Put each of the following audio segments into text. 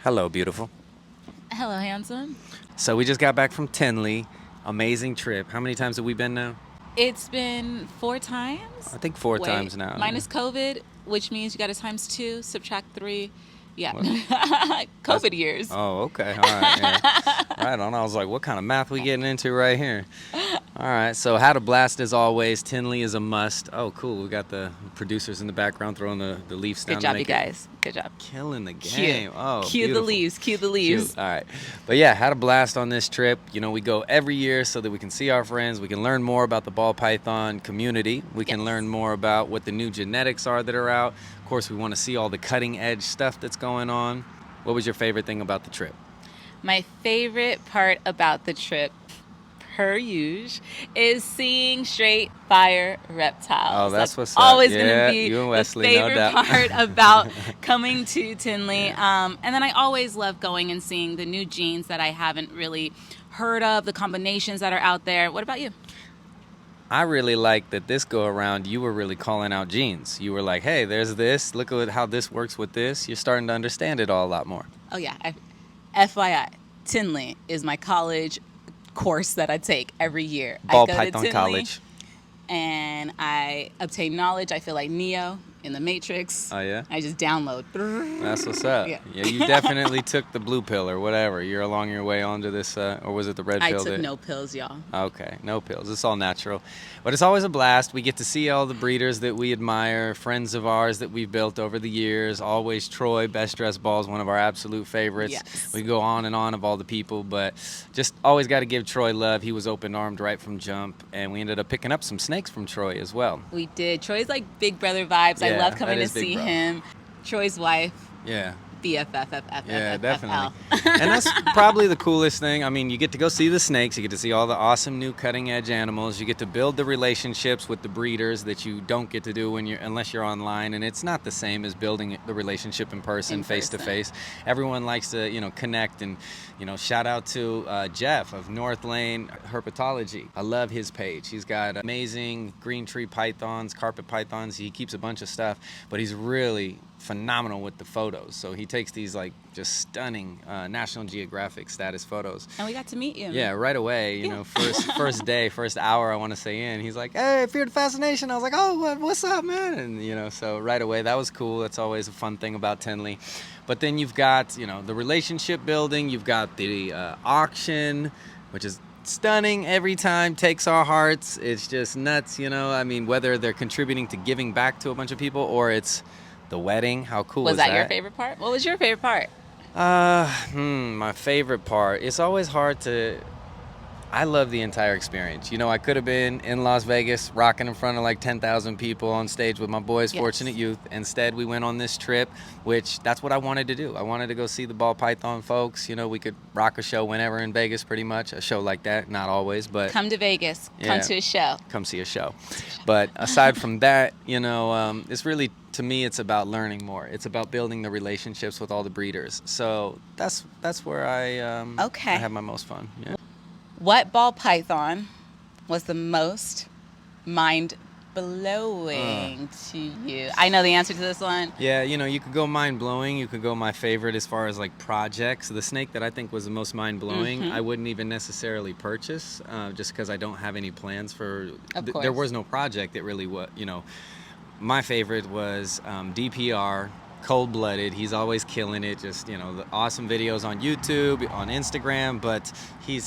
Hello, beautiful. Hello, handsome. So we just got back from Tinley. Amazing trip. How many times have we been now? It's been 4 times. I think four Wait, times now. minus COVID, which means you got to times 2, subtract 3. Yeah, What? COVID years. Oh, okay. All right. Yeah. Right on. I was like, what kind of math we getting into right here? All right. So had a blast as always. Tinley is a must. Oh, cool. We got the producers in the background throwing the leaves down. Good job, to you make it guys. Good job. killing the Cute. game. Oh, Cue the beautiful. leaves. Cue the leaves. Cute. All right. But yeah, had a blast on this trip. You know, we go every year so that we can see our friends. We can learn more about the ball python community. We can learn more about what the new genetics are that are out. Of course, we want to see all the cutting edge stuff that's going on. What was your favorite thing about the trip? My favorite part about the trip, per usual, is seeing straight fire reptiles. Oh, that's what's always up. going Yeah, to be you and the Wesley, no favorite doubt. part about coming to Tinley. And then I always love going and seeing the new genes that I haven't really heard of, the combinations that are out there. What about you? I really like that this go around, you were really calling out genes. You were like, hey, there's this. Look at how this works with this. You're starting to understand it all a lot more. Oh, yeah. FYI, Tinley is my college course that I take every year. Ball I go Python to Tinley, College. and I obtain knowledge. I feel like Neo in the Matrix. Oh, yeah? I just download. That's what's up. Yeah. Yeah, you definitely took the blue pill or whatever. You're along your way onto this, or was it the red I pill? took no pills, y'all. Okay, no pills. It's all natural. But it's always a blast. We get to see all the breeders that we admire, friends of ours that we've built over the years. Always Troy, Best Dressed Balls, one of our absolute favorites. Yes. We go on and on of all the people, but just always got to give Troy love. He was open-armed right from jump, and we ended up picking up some snakes from Troy as well. We did. Troy's like big brother vibes. I Yeah, love coming that to is big see bro. him. Troy's wife, Yeah. BFFFFFFL. Yeah, definitely. And that's probably the coolest thing. I mean, you get to go see the snakes. You get to see all the awesome new cutting edge animals. You get to build the relationships with the breeders that you don't get to do unless you're online. And it's not the same as building the relationship in person, face to face. Everyone likes to, connect and, shout out to Jeff of North Lane Herpetology. I love his page. He's got amazing green tree pythons, carpet pythons. He keeps a bunch of stuff, but he's really phenomenal with the photos. So he takes these like just stunning National Geographic status photos. And we got to meet you. Yeah, right away. First day, first hour, I want to say in. He's like, "Hey, Fear to Fascination." I was like, "Oh, what's up, man?" And so right away, that was cool. That's always a fun thing about Tinley. But then you've got the relationship building. You've got the auction, which is stunning every time, takes our hearts. It's just nuts. I mean, whether they're contributing to giving back to a bunch of people or it's the wedding. How cool Was is that your favorite part? What was your favorite part? My favorite part. It's always hard to. I love the entire experience. I could have been in Las Vegas rocking in front of like 10,000 people on stage with my boys, Yes. Fortunate Youth. Instead, we went on this trip, which that's what I wanted to do. I wanted to go see the ball python folks. We could rock a show whenever in Vegas, pretty much. A show like that, not always, but Come to Vegas. Yeah. Come to a show. come see a show. But aside from that, it's really, to me, it's about learning more. It's about building the relationships with all the breeders. So that's where I Okay. I have my most fun. Yeah. What ball python was the most mind-blowing to you? I know the answer to this one. Yeah, you could go mind-blowing. You could go my favorite as far as like projects. The snake that I think was the most mind-blowing, I wouldn't even necessarily purchase just because I don't have any plans for. Of course. There was no project that really My favorite was DPR. Cold-blooded. He's always killing it. Just the awesome videos on YouTube, on Instagram. But he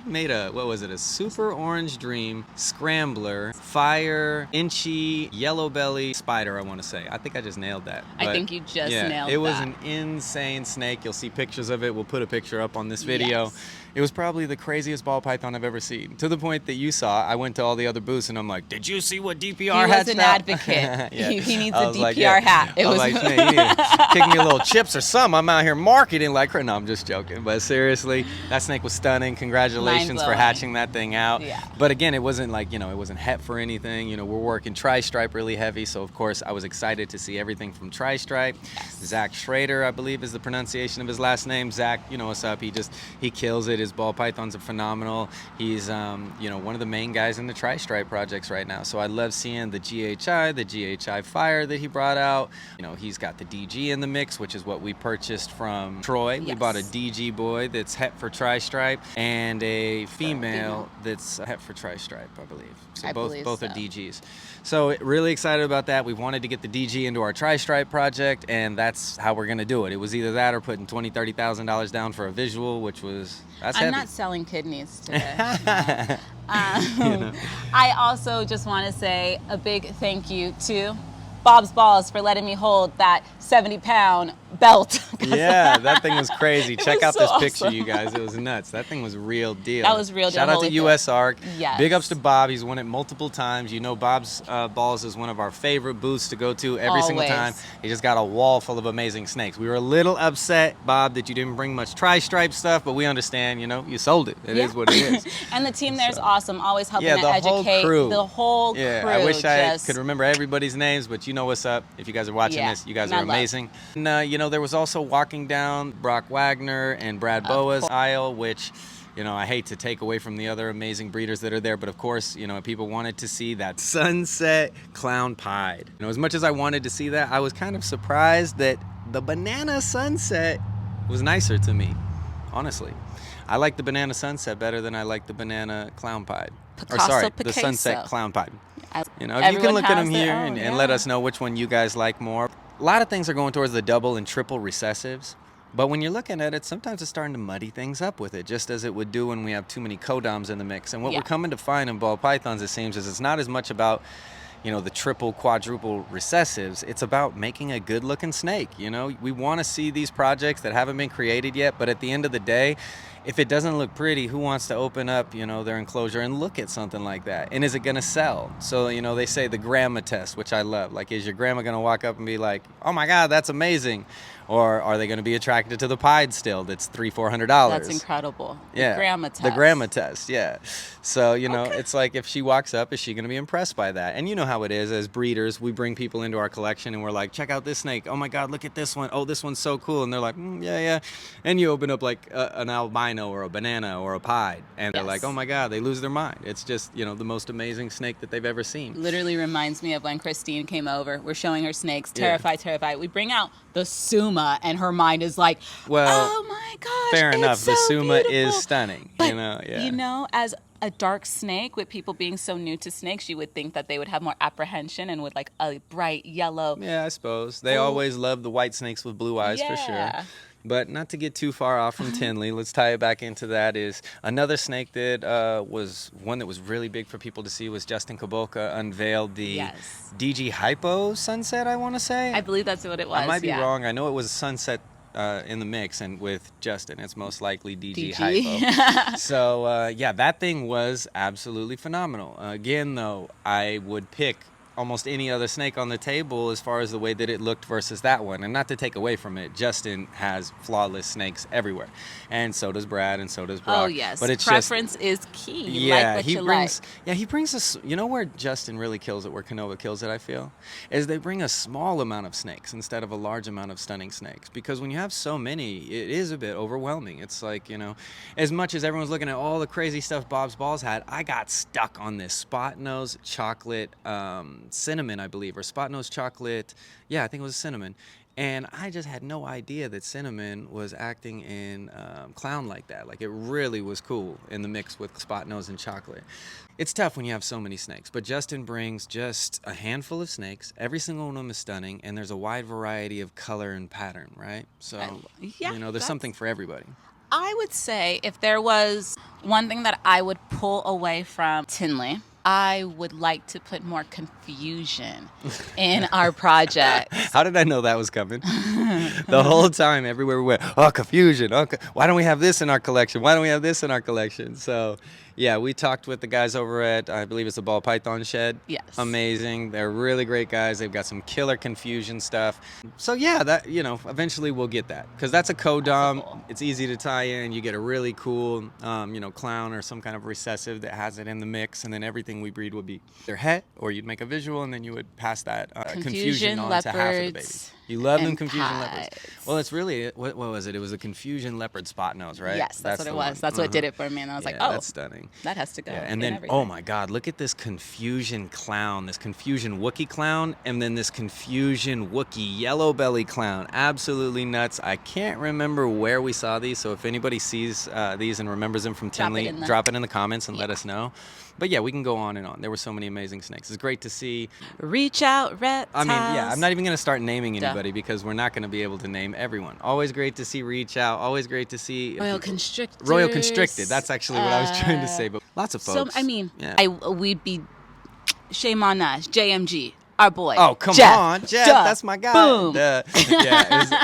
made a super orange dream scrambler fire inchy yellow belly spider. I want to say. I think I just nailed that. I But think you just yeah, nailed it was that. an insane snake. You'll see pictures of it. We'll put a picture up on this video. Yes. It was probably the craziest ball python I've ever seen. To the point that you saw, I went to all the other booths and I'm like, "Did you see what DPR He was hatched an out?" advocate. Yeah. He needs I a was DPR like, yeah. hat. It I was was like, "Man, you need to kick me a little chips or something. I'm out here marketing like her." No, I'm just joking. But seriously, that snake was stunning. Congratulations for Mind-blowing. hatching that thing out. Yeah. But again, it wasn't like, it wasn't het for anything. We're working tri-stripe really heavy. So of course I was excited to see everything from tri-stripe. Yes. Zach Schrader, I believe is the pronunciation of his last name. Zach, what's up. He kills it. his ball pythons are phenomenal. He's one of the main guys in the tri-stripe projects right now. So I love seeing the GHI Fire that he brought out. He's got the DG in the mix, which is what we purchased from Troy. Yes. We bought a DG boy that's het for tri-stripe and a female that's het for tri-stripe, I believe. So both are DGs. So really excited about that. We wanted to get the DG into our tri-stripe project, and that's how we're going to do it. It was either that or putting $20,000-$30,000 down for a visual, which was that's heavy. I'm not selling kidneys today. I also just want to say a big thank you to Bob's Balls for letting me hold that 70-pound belt. Yeah, that thing was crazy. Check out so this awesome. picture, you guys. It was nuts. That thing was real deal. That was real deal. Shout out to US Arc. Yes. Big ups to Bob. He's won it multiple times. Bob's Balls is one of our favorite booths to go to every single time. He just got a wall full of amazing snakes. We were a little upset, Bob, that you didn't bring much tri-stripe stuff, but we understand, you sold it. It is what it is. And the team there's awesome, always helping the to educate. whole crew. The whole crew. I wish I could remember everybody's names, but you know what's up. If you guys are watching this, you guys are amazing. And, there was also walking down Brock Wagner and Brad Boa's aisle, which, I hate to take away from the other amazing breeders that are there, but of course, people wanted to see that sunset clown pied. As much as I wanted to see that, I was kind of surprised that the banana sunset was nicer to me, honestly. I like the banana sunset better than I like the banana clown pied. The sunset clown pied. If you can look at them here and let us know which one you guys like more. A lot of things are going towards the double and triple recessives, but when you're looking at it, sometimes it's starting to muddy things up with it, just as it would do when we have too many codoms in the mix. And what we're coming to find in ball pythons, it seems, is it's not as much about the triple, quadruple recessives. It's about making a good-looking snake. We want to see these projects that haven't been created yet, but at the end of the day, if it doesn't look pretty, who wants to open up, their enclosure and look at something like that? And is it going to sell? So, they say the grandma test, which I love. Like, is your grandma going to walk up and be like, oh my God, that's amazing? Or are they going to be attracted to the pied still that's $300-$400? That's incredible. Yeah. The grandma test. The grandma test, yeah. So, it's like if she walks up, is she going to be impressed by that? And you know how it is as breeders. We bring people into our collection and we're like, check out this snake. Oh my God, look at this one. Oh, this one's so cool. And they're like, yeah. And you open up like an albino or a banana or a pied. And they're like, oh my God, they lose their mind. It's just, the most amazing snake that they've ever seen. Literally reminds me of when Christine came over. We're showing her snakes, terrified. We bring out the Suma, and her mind is like, oh my gosh, fair enough. So the Suma beautiful. Is stunning. But, as a dark snake, with people being so new to snakes, you would think that they would have more apprehension and would like a bright yellow. Yeah, I suppose. They always love the white snakes with blue eyes for sure. But not to get too far off from Tinley, let's tie it back into that. Is another snake that was one that was really big for people to see was Justin Kabolka unveiled the DG Hypo Sunset, I want to say. I believe that's what it was. I might be wrong. I know it was Sunset in the mix, and with Justin, it's most likely DG Hypo. So, that thing was absolutely phenomenal. Again, though, I would pick almost any other snake on the table as far as the way that it looked versus that one. And not to take away from it, Justin has flawless snakes everywhere. And so does Brad, and so does Brock. Oh, yes. But it's preference is key. You like what you like. Yeah, he brings us, where Justin really kills it, where Canova kills it, I feel, is they bring a small amount of snakes instead of a large amount of stunning snakes. Because when you have so many, it is a bit overwhelming. It's like, as much as everyone's looking at all the crazy stuff Bob's Balls had, I got stuck on this spot nose chocolate cinnamon, I believe, or spot nose chocolate. Yeah, I think it was cinnamon. And I just had no idea that cinnamon was acting in clown like that. Like, it really was cool in the mix with spot nose and chocolate. It's tough when you have so many snakes, but Justin brings just a handful of snakes. Every single one of them is stunning, and there's a wide variety of color and pattern, right? So, there's something for everybody. I would say if there was one thing that I would pull away from Tinley, I would like to put more confusion in our project. How did I know that was coming? The whole time, everywhere we went, confusion. Why don't we have this in our collection? Why don't we have this in our collection? So, yeah, we talked with the guys over at, I believe it's the Ball Python Shed. Yes. Amazing. They're really great guys. They've got some killer confusion stuff. So, yeah, that eventually we'll get that. Because that's a codom. Cool. It's easy to tie in. You get a really cool, clown or some kind of recessive that has it in the mix. And then everything we breed would be their het, or you'd make a visual, and then you would pass that confusion on to half of the babies. You love them and confusion leopards. pies. Well, it's really, what was it? It was a confusion leopard spot nose, right? Yes, that's what it the was. one. That's what did it for me. And I was like, oh, that's stunning. that has to go. Yeah, and in then, everything. oh my God, look at this confusion clown, this confusion Wookiee clown, and then this confusion Wookiee yellow belly clown. Absolutely nuts. I can't remember where we saw these, so if anybody sees these and remembers them from Tinley, drop it in the comments and let us know. But yeah, we can go on and on. There were so many amazing snakes. It's great to see. Reach out, reptiles. I mean, yeah, I'm not even going to start naming anybody because we're not going to be able to name everyone. Always great to see Reach Out. Always great to see Royal Constrictors. Royal Constricted. That's actually what I was trying to say. But lots of folks. So, I mean, yeah. we'd be, shame on us, JMG. Our boy. Oh, come Jeff. on. Jeff, that's my guy. Boom. Yeah,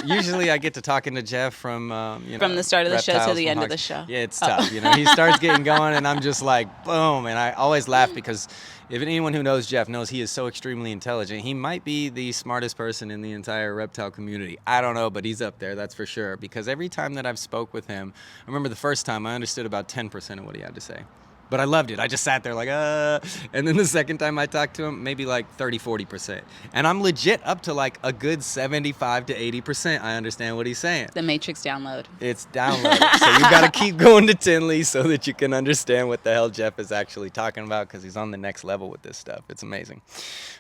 usually I get to talking to Jeff from, from the start of the show to Reptiles, the from end of Hawks. the show. Yeah, it's tough. He starts getting going and I'm just like, boom. And I always laugh because if anyone who knows Jeff knows he is so extremely intelligent. He might be the smartest person in the entire reptile community. I don't know, but he's up there, that's for sure. Because every time that I've spoke with him, I remember the first time I understood about 10% of what he had to say. But I loved it. I just sat there like, And then the second time I talked to him, maybe like 30, 40%. And I'm legit up to like a good 75 to 80%. I understand what he's saying. The Matrix download. It's downloaded. So you got to keep going to Tinley so that you can understand what the hell Jeff is actually talking about because he's on the next level with this stuff. It's amazing.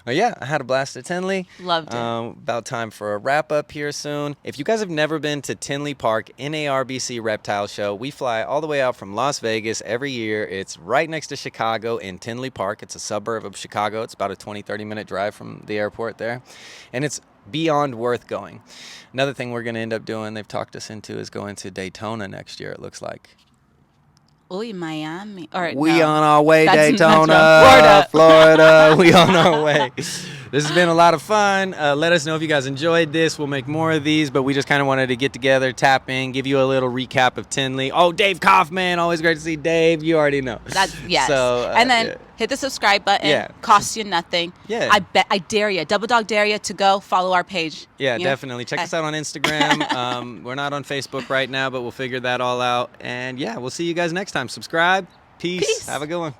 Well, yeah, I had a blast at Tinley. Loved it. About time for a wrap up here soon. If you guys have never been to Tinley Park, NARBC Reptile Show, we fly all the way out from Las Vegas every year. It's right next to Chicago in Tinley Park. It's a suburb of Chicago. It's about a 20-30 minute drive from the airport there. And it's beyond worth going. Another thing we're going to end up doing, they've talked us into, is going to Daytona next year, it looks like. Uy, Miami. Or, We no. on our way, That's Daytona, Florida. We on our way. This has been a lot of fun. Let us know if you guys enjoyed this. We'll make more of these, but we just kind of wanted to get together, tap in, give you a little recap of Tinley. Oh, Dave Kaufman. Always great to see Dave. You already know. Yes. So, and then hit the subscribe button. Yeah. Costs you nothing. Yeah. I dare you. Double dog dare you to go follow our page. Yeah, definitely. Check us out on Instagram. We're not on Facebook right now, but we'll figure that all out. And yeah, we'll see you guys next time. Subscribe. Peace. Have a good one.